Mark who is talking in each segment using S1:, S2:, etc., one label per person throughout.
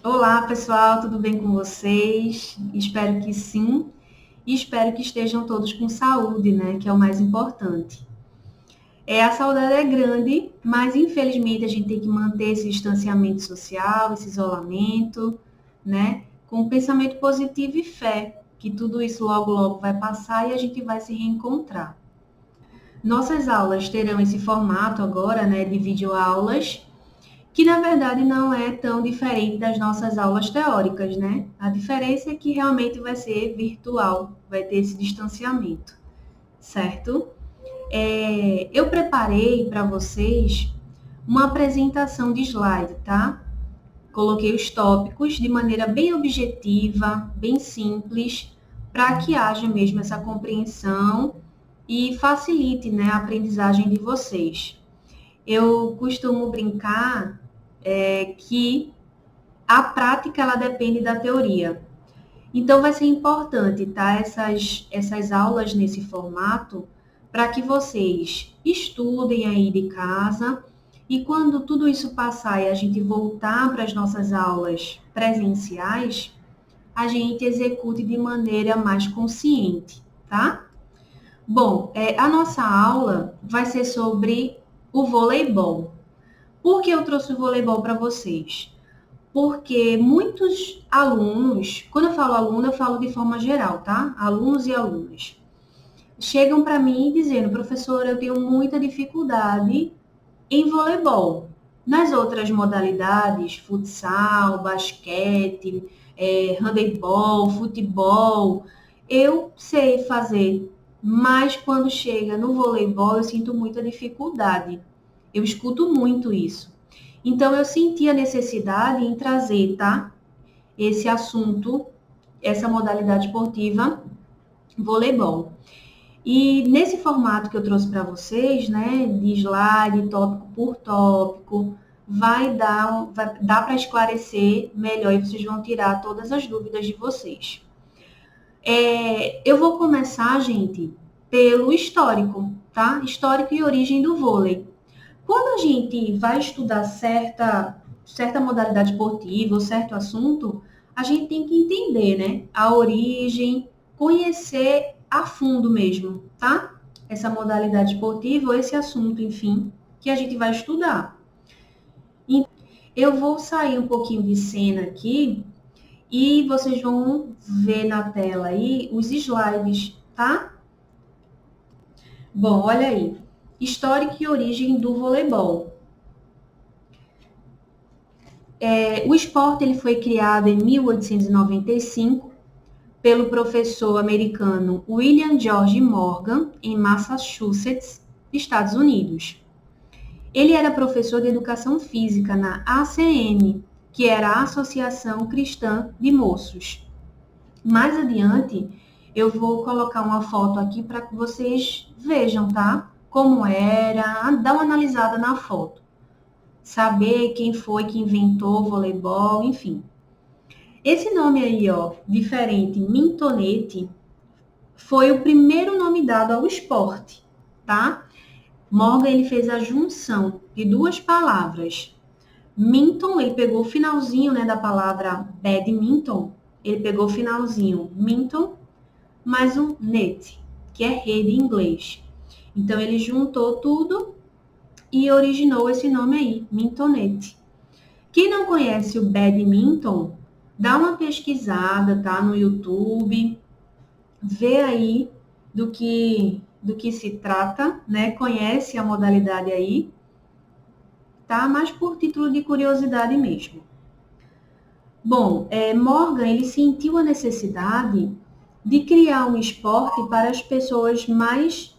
S1: Olá, pessoal, tudo bem com vocês? Espero que sim. E espero que estejam todos com saúde, né? Que é o mais importante. A saudade é grande, mas infelizmente a gente tem que manter esse distanciamento social, esse isolamento, né? Com pensamento positivo e fé, que tudo isso logo logo vai passar e a gente vai se reencontrar. Nossas aulas terão esse formato agora, né, de videoaulas, que na verdade não é tão diferente das nossas aulas teóricas, né? A diferença é que realmente vai ser virtual, vai ter esse distanciamento, certo? Eu preparei para vocês uma apresentação de slide, tá? Coloquei os tópicos de maneira bem objetiva, bem simples, para que haja mesmo essa compreensão e facilite, né, a aprendizagem de vocês. Eu costumo brincar que a prática ela depende da teoria. Então vai ser importante, tá? Essas aulas nesse formato para que vocês estudem aí de casa e quando tudo isso passar e a gente voltar para as nossas aulas presenciais, a gente execute de maneira mais consciente, tá? Bom, a nossa aula vai ser sobre o voleibol. Por que eu trouxe o voleibol para vocês? Porque muitos alunos, quando eu falo aluno, eu falo de forma geral, tá? Alunos e alunas, chegam para mim dizendo, professora, eu tenho muita dificuldade em voleibol. Nas outras modalidades, futsal, basquete, handebol, futebol, eu sei fazer, mas quando chega no voleibol eu sinto muita dificuldade. Eu escuto muito isso. Então eu senti a necessidade em trazer, tá? Esse assunto, essa modalidade esportiva, voleibol. E nesse formato que eu trouxe para vocês, né, de slide, tópico por tópico, vai dar para esclarecer melhor e vocês vão tirar todas as dúvidas de vocês. Eu vou começar, gente, pelo histórico, tá? Histórico e origem do vôlei. Quando a gente vai estudar certa modalidade esportiva ou certo assunto, a gente tem que entender, né, a origem, conhecer a fundo mesmo, tá? Essa modalidade esportiva ou esse assunto, enfim, que a gente vai estudar. Eu vou sair um pouquinho de cena aqui e vocês vão ver na tela aí os slides, tá? Bom, olha aí. Histórico e origem do voleibol. O esporte ele foi criado em 1895 pelo professor americano William George Morgan, em Massachusetts, Estados Unidos. Ele era professor de educação física na ACM, que era a Associação Cristã de Moços. Mais adiante, eu vou colocar uma foto aqui para que vocês vejam, tá? Como era, dá uma analisada na foto. Saber quem foi que inventou o voleibol, enfim. Esse nome aí, ó, diferente, mintonete, foi o primeiro nome dado ao esporte, tá? Morgan ele fez a junção de duas palavras. Minton, ele pegou o finalzinho, né, da palavra badminton, ele pegou o finalzinho minton, mais um net, que é rede em inglês. Então ele juntou tudo e originou esse nome aí, mintonete. Quem não conhece o badminton, dá uma pesquisada, tá, no YouTube, vê aí do que se trata, né? Conhece a modalidade aí, tá? Mas por título de curiosidade mesmo. Bom, Morgan ele sentiu a necessidade de criar um esporte para as pessoas mais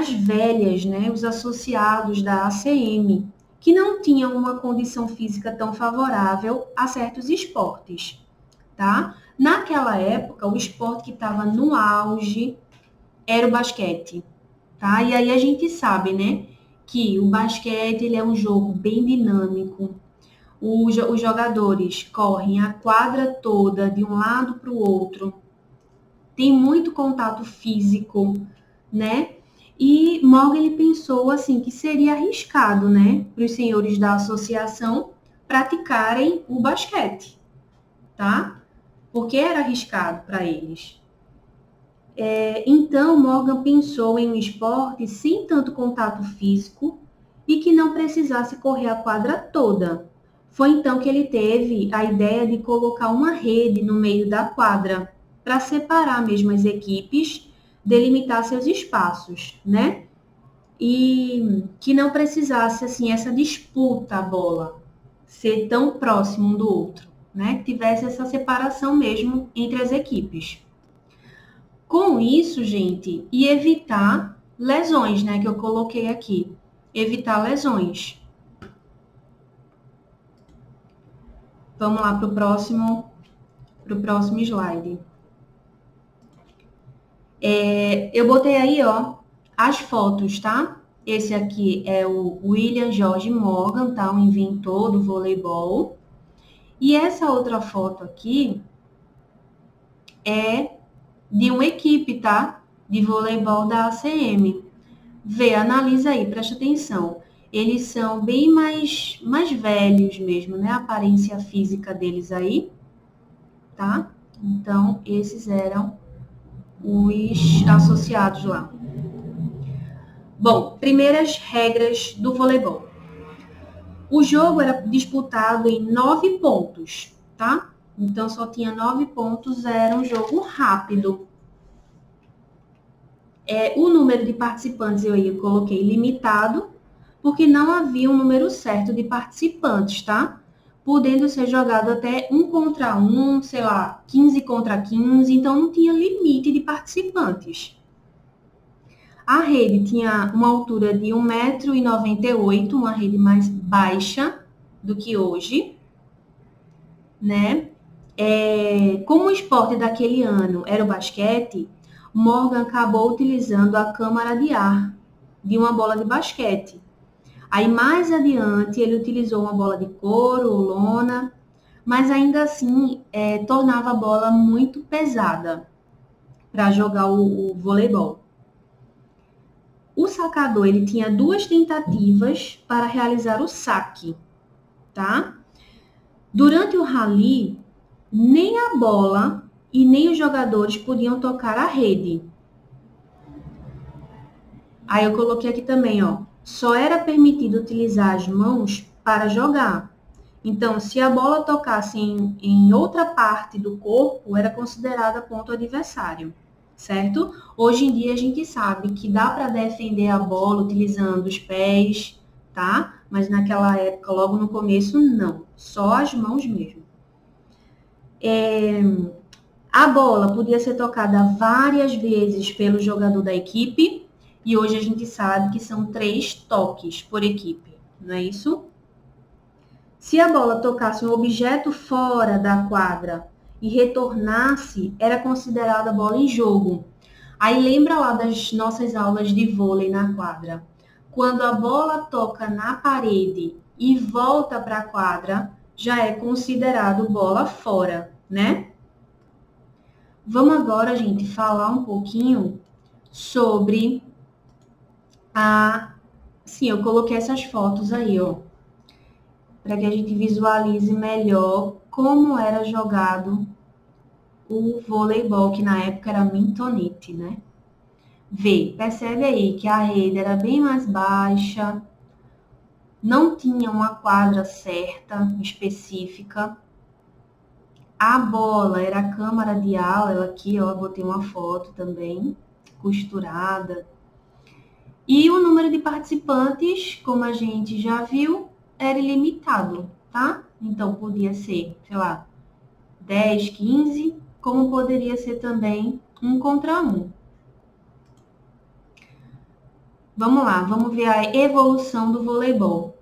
S1: velhas, né? Os associados da ACM, que não tinham uma condição física tão favorável a certos esportes, tá? Naquela época, o esporte que estava no auge era o basquete, tá? E aí a gente sabe, né, que o basquete ele é um jogo bem dinâmico. Os jogadores correm a quadra toda de um lado para o outro, tem muito contato físico, né? E Morgan ele pensou assim que seria arriscado, né, para os senhores da associação praticarem o basquete, tá? Porque era arriscado para eles. Então, Morgan pensou em um esporte sem tanto contato físico e que não precisasse correr a quadra toda. Foi então que ele teve a ideia de colocar uma rede no meio da quadra para separar mesmo as equipes, delimitar seus espaços, né? E que não precisasse assim essa disputa a bola ser tão próximo um do outro, né? Que tivesse essa separação mesmo entre as equipes. Com isso, gente, e evitar lesões, né, que eu coloquei aqui. Evitar lesões. Vamos lá para o próximo slide. Eu botei aí, ó, as fotos, tá? Esse aqui é o William George Morgan, tá? O inventor do voleibol. E essa outra foto aqui é de uma equipe, tá? De voleibol da ACM. Analisa aí, presta atenção. Eles são bem mais velhos mesmo, né? A aparência física deles aí, tá? Então, esses eram os associados lá. Bom, primeiras regras do voleibol. O jogo era disputado em 9 pontos, tá? Então, só tinha 9 pontos, era um jogo rápido. O número de participantes eu coloquei limitado, porque não havia um número certo de participantes, tá? Podendo ser jogado até 1 contra 1, sei lá, 15 contra 15, então não tinha limite de participantes. A rede tinha uma altura de 1,98 m, uma rede mais baixa do que hoje, né? Como o esporte daquele ano era o basquete, Morgan acabou utilizando a câmara de ar de uma bola de basquete. Aí, mais adiante, ele utilizou uma bola de couro ou lona, mas ainda assim tornava a bola muito pesada para jogar o voleibol. O sacador ele tinha 2 tentativas para realizar o saque, tá? Durante o rally, nem a bola e nem os jogadores podiam tocar a rede. Aí eu coloquei aqui também, ó, só era permitido utilizar as mãos para jogar. Então, se a bola tocasse em outra parte do corpo, era considerada ponto adversário, certo? Hoje em dia a gente sabe que dá para defender a bola utilizando os pés, tá? Mas naquela época, logo no começo, não. Só as mãos mesmo. A bola podia ser tocada várias vezes pelo jogador da equipe, e hoje a gente sabe que são 3 toques por equipe, não é isso? Se a bola tocasse um objeto fora da quadra e retornasse, era considerada bola em jogo. Aí lembra lá das nossas aulas de vôlei na quadra. Quando a bola toca na parede e volta para a quadra, já é considerado bola fora, né? Vamos agora, gente, falar um pouquinho sobre Sim, eu coloquei essas fotos aí, ó, para que a gente visualize melhor como era jogado o voleibol, que na época era mintonete, né? Percebe aí que a rede era bem mais baixa, não tinha uma quadra certa, específica. A bola era a câmara de ar, ela aqui, ó, eu botei uma foto também, costurada. E o número de participantes, como a gente já viu, era ilimitado, tá? Então, podia ser, sei lá, 10, 15, como poderia ser também 1 contra 1. Vamos lá, vamos ver a evolução do voleibol.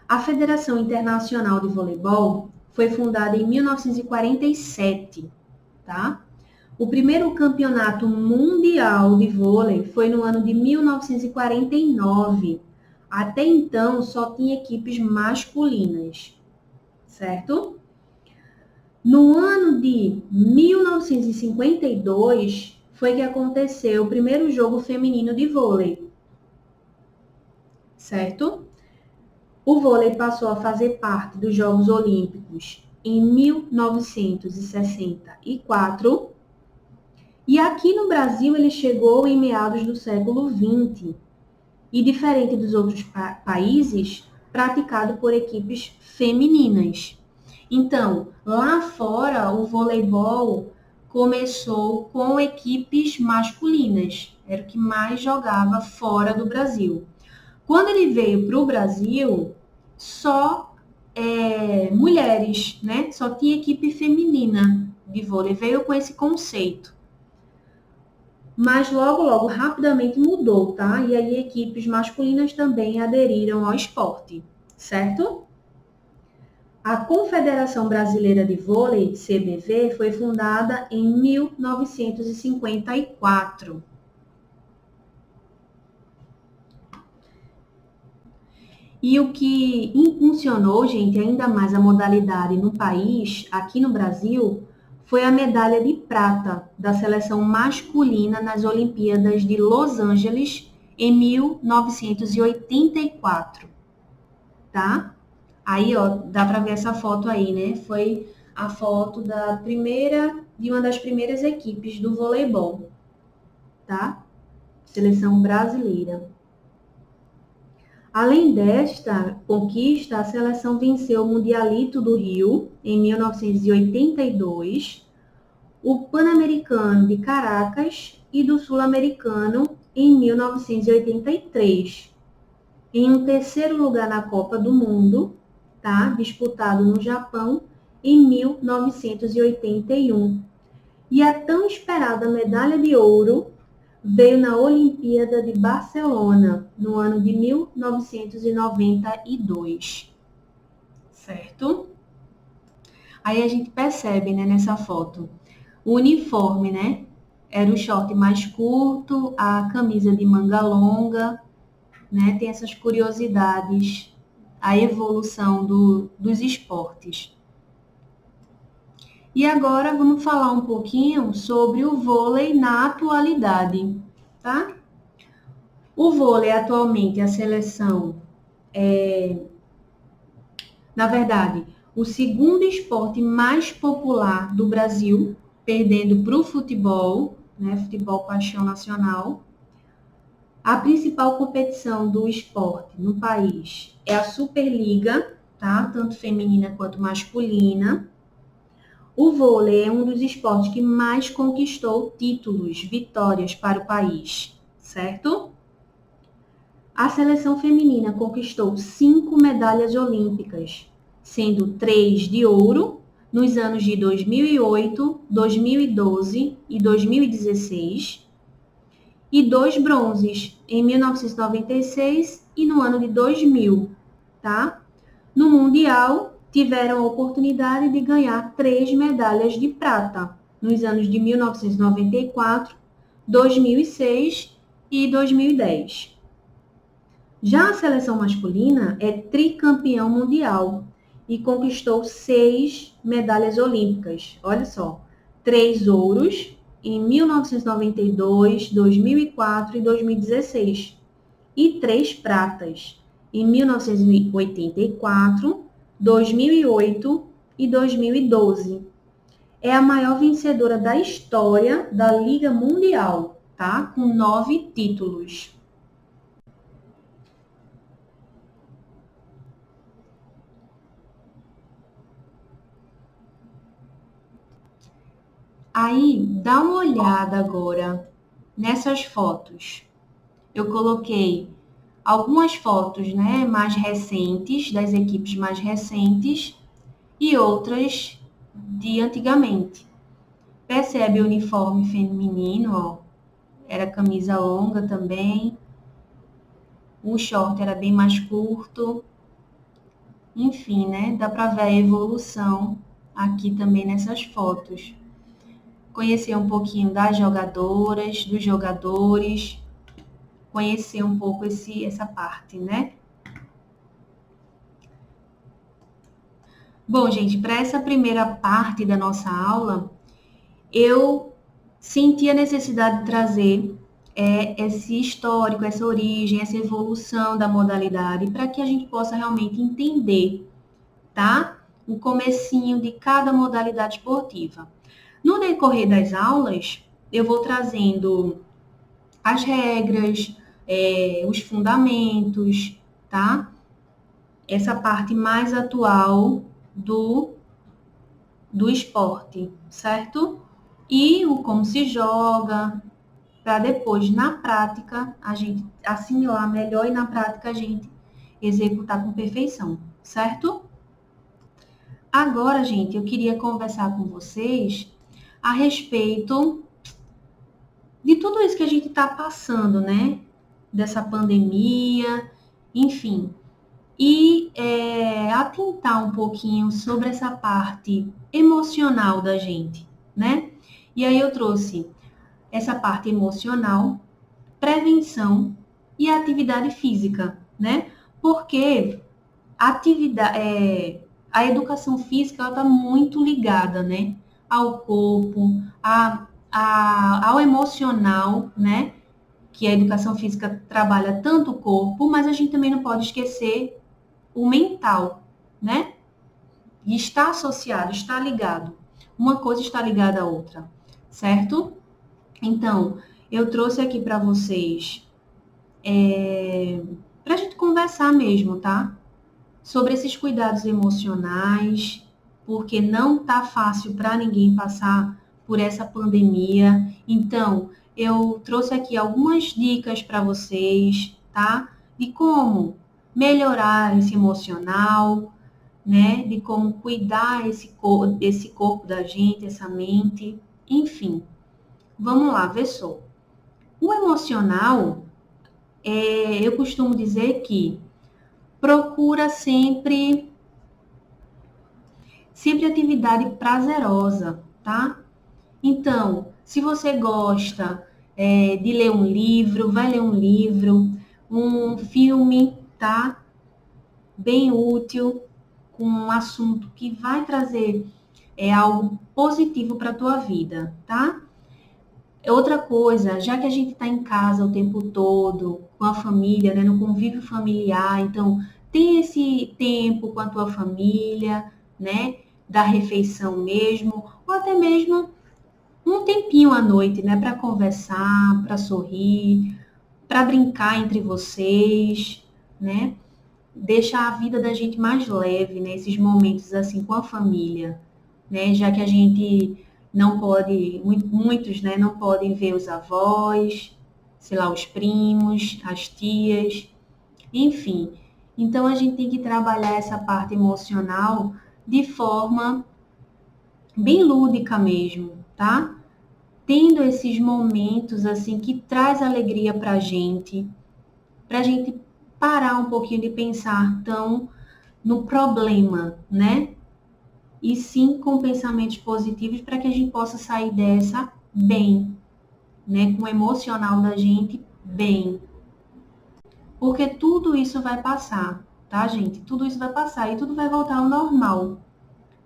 S1: A Federação Internacional de Voleibol foi fundada em 1947, tá? O primeiro campeonato mundial de vôlei foi no ano de 1949. Até então, só tinha equipes masculinas, certo? No ano de 1952, foi que aconteceu o primeiro jogo feminino de vôlei, certo? O vôlei passou a fazer parte dos Jogos Olímpicos em 1964 e aqui no Brasil ele chegou em meados do século XX e, diferente dos outros países, praticado por equipes femininas. Então, lá fora, o voleibol começou com equipes masculinas, era o que mais jogava fora do Brasil. Quando ele veio para o Brasil, só mulheres, né? Só tinha equipe feminina de vôlei, veio com esse conceito. Mas logo, rapidamente mudou, tá? E aí equipes masculinas também aderiram ao esporte, certo? A Confederação Brasileira de Vôlei, CBV, foi fundada em 1954. E o que impulsionou, gente, ainda mais a modalidade no país, aqui no Brasil, foi a medalha de prata da seleção masculina nas Olimpíadas de Los Angeles em 1984, tá? Aí, ó, dá para ver essa foto aí, né? Foi a foto de uma das primeiras equipes do voleibol, tá? Seleção brasileira. Além desta conquista, a seleção venceu o Mundialito do Rio em 1982, o Pan-Americano de Caracas e do Sul-Americano em 1983. Em um terceiro lugar na Copa do Mundo, tá? Disputado no Japão em 1981. E a tão esperada medalha de ouro veio na Olimpíada de Barcelona, no ano de 1992. Certo? Aí a gente percebe, né, nessa foto, o uniforme, né? Era o short mais curto, a camisa de manga longa, né? Tem essas curiosidades, a evolução dos esportes. E agora vamos falar um pouquinho sobre o vôlei na atualidade, tá? O vôlei atualmente, a seleção na verdade, o segundo esporte mais popular do Brasil, perdendo para o futebol, né? Futebol paixão nacional. A principal competição do esporte no país é a Superliga, tá? Tanto feminina quanto masculina. O vôlei é um dos esportes que mais conquistou títulos, vitórias para o país, certo? A seleção feminina conquistou 5 medalhas olímpicas, sendo 3 de ouro nos anos de 2008, 2012 e 2016, e 2 bronzes em 1996 e no ano de 2000, tá? No Mundial, tiveram a oportunidade de ganhar 3 medalhas de prata nos anos de 1994, 2006 e 2010. Já a seleção masculina é tricampeão mundial e conquistou 6 medalhas olímpicas. Olha só, 3 ouros em 1992, 2004 e 2016 e 3 pratas em 1984, 2008 e 2012. É a maior vencedora da história da Liga Mundial, tá? Com 9 títulos. Aí, dá uma olhada agora nessas fotos. Eu coloquei algumas fotos, né, mais recentes, das equipes mais recentes, e outras de antigamente. Percebe o uniforme feminino, ó, era camisa longa também, o short era bem mais curto. Enfim, né, dá para ver a evolução aqui também nessas fotos. Conhecer um pouquinho das jogadoras, dos jogadores, conhecer um pouco essa parte, né? Bom, gente, para essa primeira parte da nossa aula, eu senti a necessidade de trazer esse histórico, essa origem, essa evolução da modalidade, para que a gente possa realmente entender, tá? O comecinho de cada modalidade esportiva. No decorrer das aulas, eu vou trazendo as regras, os fundamentos, tá? Essa parte mais atual do esporte, certo? E o como se joga, para depois, na prática, a gente assimilar melhor e na prática a gente executar com perfeição, certo? Agora, gente, eu queria conversar com vocês a respeito de tudo isso que a gente está passando, né? Dessa pandemia, enfim. E atentar um pouquinho sobre essa parte emocional da gente, né? E aí eu trouxe essa parte emocional, prevenção e atividade física, né? Porque a educação física está muito ligada, né? Ao corpo, ao emocional, né? Que a educação física trabalha tanto o corpo, mas a gente também não pode esquecer o mental, né? E está associado, está ligado. Uma coisa está ligada à outra, certo? Então, eu trouxe aqui para vocês, para a gente conversar mesmo, tá? Sobre esses cuidados emocionais, porque não tá fácil para ninguém passar por essa pandemia. Então, eu trouxe aqui algumas dicas para vocês, tá? De como melhorar esse emocional, né? De como cuidar esse corpo da gente, essa mente, enfim. Vamos lá, vê só. O emocional, eu costumo dizer que procura sempre atividade prazerosa, tá? Então, se você gosta de ler um livro, vai ler um livro, um filme, tá? Bem útil, com um assunto que vai trazer algo positivo para a tua vida, tá? Outra coisa, já que a gente está em casa o tempo todo, com a família, né, no convívio familiar, então tem esse tempo com a tua família, né, da refeição mesmo, ou até mesmo um tempinho à noite, né, para conversar, para sorrir, para brincar entre vocês, né, deixar a vida da gente mais leve, né, esses momentos assim com a família, né, já que a gente não pode, muitos, né, não podem ver os avós, sei lá, os primos, as tias, enfim. Então a gente tem que trabalhar essa parte emocional de forma bem lúdica mesmo, tá? Tendo esses momentos assim que traz alegria pra gente parar um pouquinho de pensar tão no problema, né? E sim com pensamentos positivos para que a gente possa sair dessa bem, né? Com o emocional da gente bem. Porque tudo isso vai passar, tá, gente? Tudo isso vai passar e tudo vai voltar ao normal.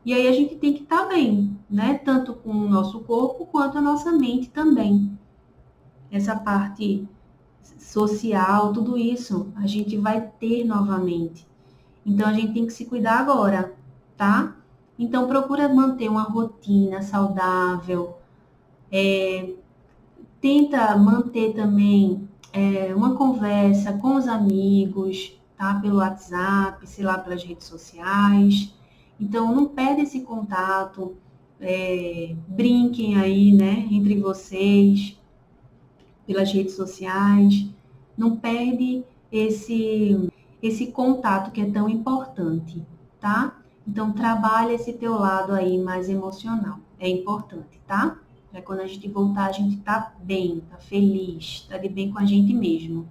S1: E aí a gente tem que estar bem, né? Tanto com o nosso corpo quanto a nossa mente também. Essa parte social, tudo isso a gente vai ter novamente. Então a gente tem que se cuidar agora, tá? Então procura manter uma rotina saudável, tenta manter também uma conversa com os amigos, tá? Pelo WhatsApp, sei lá, pelas redes sociais. Então não perde esse contato, brinquem aí, né, entre vocês, pelas redes sociais. Não perde esse contato que é tão importante, tá? Então, trabalha esse teu lado aí mais emocional. É importante, tá? Para quando a gente voltar, a gente tá bem, tá feliz, tá de bem com a gente mesmo.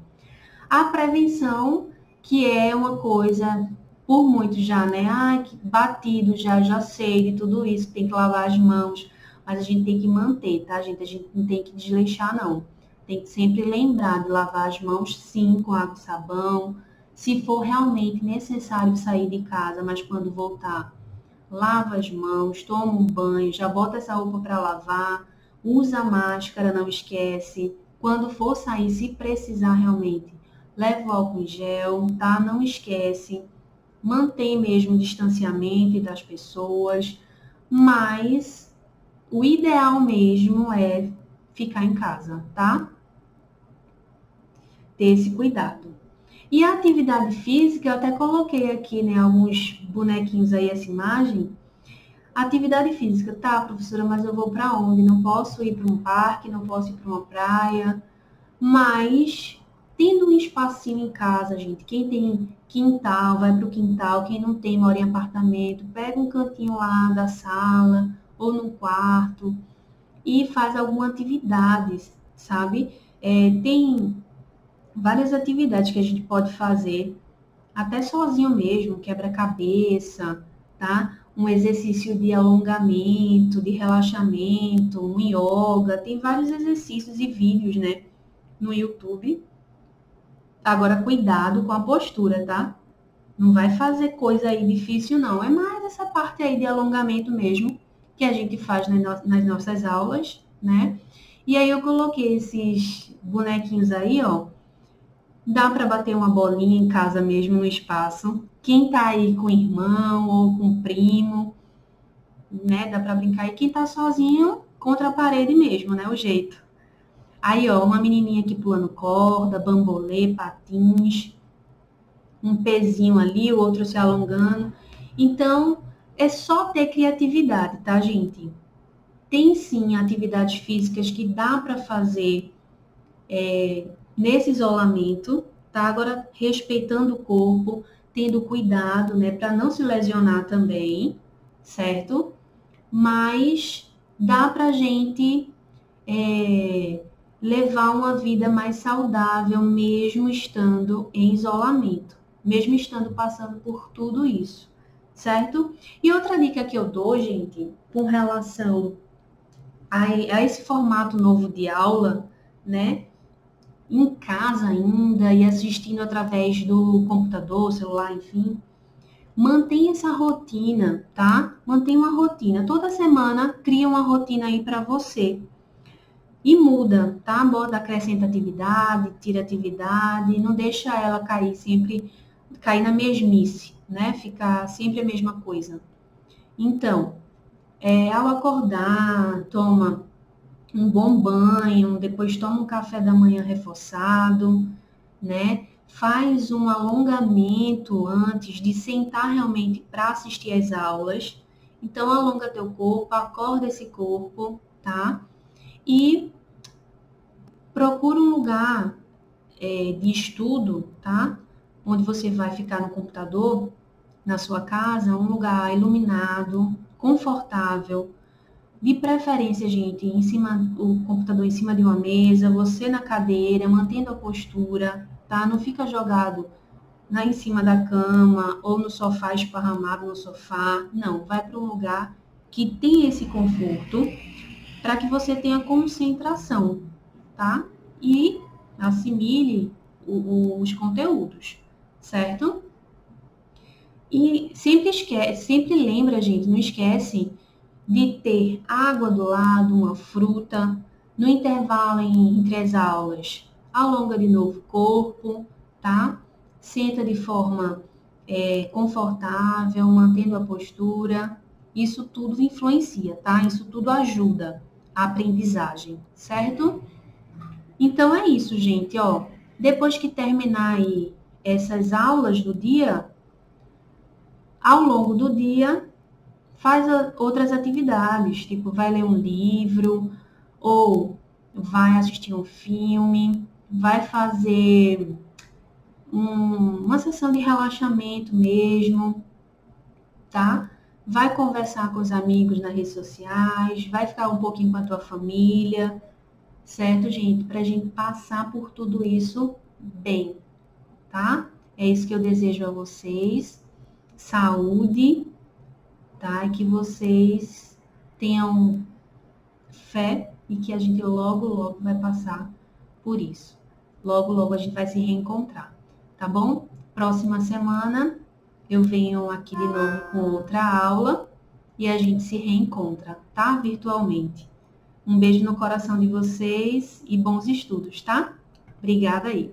S1: A prevenção, que é uma coisa, por muitos já, né? Ai, que batido já sei de tudo isso, tem que lavar as mãos. Mas a gente tem que manter, tá, gente? A gente não tem que desleixar, não. Tem que sempre lembrar de lavar as mãos, sim, com água e sabão. Se for realmente necessário sair de casa, mas quando voltar, lava as mãos, toma um banho, já bota essa roupa para lavar, usa a máscara, não esquece, Quando for sair, se precisar realmente, leva o álcool em gel, tá? Não esquece. Mantém mesmo o distanciamento das pessoas, mas o ideal mesmo é ficar em casa, tá? Ter esse cuidado. E a atividade física, eu até coloquei aqui, né, alguns bonequinhos aí, essa imagem. Atividade física, tá, professora, mas eu vou para onde? Não posso ir para um parque, não posso ir para uma praia, mas tendo um espacinho em casa, gente, quem tem quintal, vai para o quintal, quem não tem, mora em apartamento, pega um cantinho lá da sala ou no quarto e faz alguma atividade, sabe? Tem várias atividades que a gente pode fazer, até sozinho mesmo, quebra-cabeça, tá? Um exercício de alongamento, de relaxamento, um yoga, tem vários exercícios e vídeos, né, no YouTube. Agora, cuidado com a postura, tá? Não vai fazer coisa aí difícil, não. É mais essa parte aí de alongamento mesmo, que a gente faz nas nossas aulas, né? E aí eu coloquei esses bonequinhos aí, ó. Dá para bater uma bolinha em casa mesmo no espaço. Quem tá aí com irmão ou com primo, né? Dá para brincar. E quem tá sozinho, contra a parede mesmo, né? O jeito. Aí, ó, uma menininha aqui pulando corda, bambolê, patins, um pezinho ali, o outro se alongando. Então, é só ter criatividade, tá, gente? Tem sim atividades físicas que dá para fazer nesse isolamento, tá? Agora, respeitando o corpo, tendo cuidado, né, para não se lesionar também, certo? Mas dá para gente levar uma vida mais saudável, mesmo estando em isolamento, mesmo estando passando por tudo isso, certo? E outra dica que eu dou, gente, com relação a esse formato novo de aula, né? Em casa ainda e assistindo através do computador, celular, enfim, mantenha essa rotina, tá? Mantenha uma rotina. Toda semana cria uma rotina aí para você. E muda, tá? Bota, acrescenta atividade, tira atividade, não deixa ela cair sempre, cair na mesmice, né? Ficar sempre a mesma coisa. Então, ao acordar, toma um bom banho, depois toma um café da manhã reforçado, né? Faz um alongamento antes de sentar realmente para assistir às aulas. Então, alonga teu corpo, acorda esse corpo, tá? E procura um lugar de estudo, tá? Onde você vai ficar no computador, na sua casa, um lugar iluminado, confortável. De preferência, gente, em cima, o computador em cima de uma mesa, você na cadeira, mantendo a postura, tá? Não fica jogado lá em cima da cama ou no sofá, esparramado no sofá. Não, vai para um lugar que tem esse conforto para que você tenha concentração, tá? E assimile os conteúdos, certo? E sempre lembra, gente, não esquece de ter água do lado, uma fruta, no intervalo entre as aulas. Alonga de novo o corpo, tá? Senta de forma confortável, mantendo a postura. Isso tudo influencia, tá? Isso tudo ajuda a aprendizagem, certo? Então é isso, gente, ó. Depois que terminar aí essas aulas do dia, ao longo do dia, faz outras atividades, tipo vai ler um livro ou vai assistir um filme, vai fazer uma sessão de relaxamento mesmo, tá? Vai conversar com os amigos nas redes sociais, vai ficar um pouquinho com a tua família, certo, gente? Pra gente passar por tudo isso bem, tá? É isso que eu desejo a vocês. Saúde, tá? E que vocês tenham fé e que a gente logo, logo vai passar por isso. Logo, logo a gente vai se reencontrar, tá bom? Próxima semana eu venho aqui de novo com outra aula e a gente se reencontra, tá? Virtualmente. Um beijo no coração de vocês e bons estudos, tá? Obrigada aí.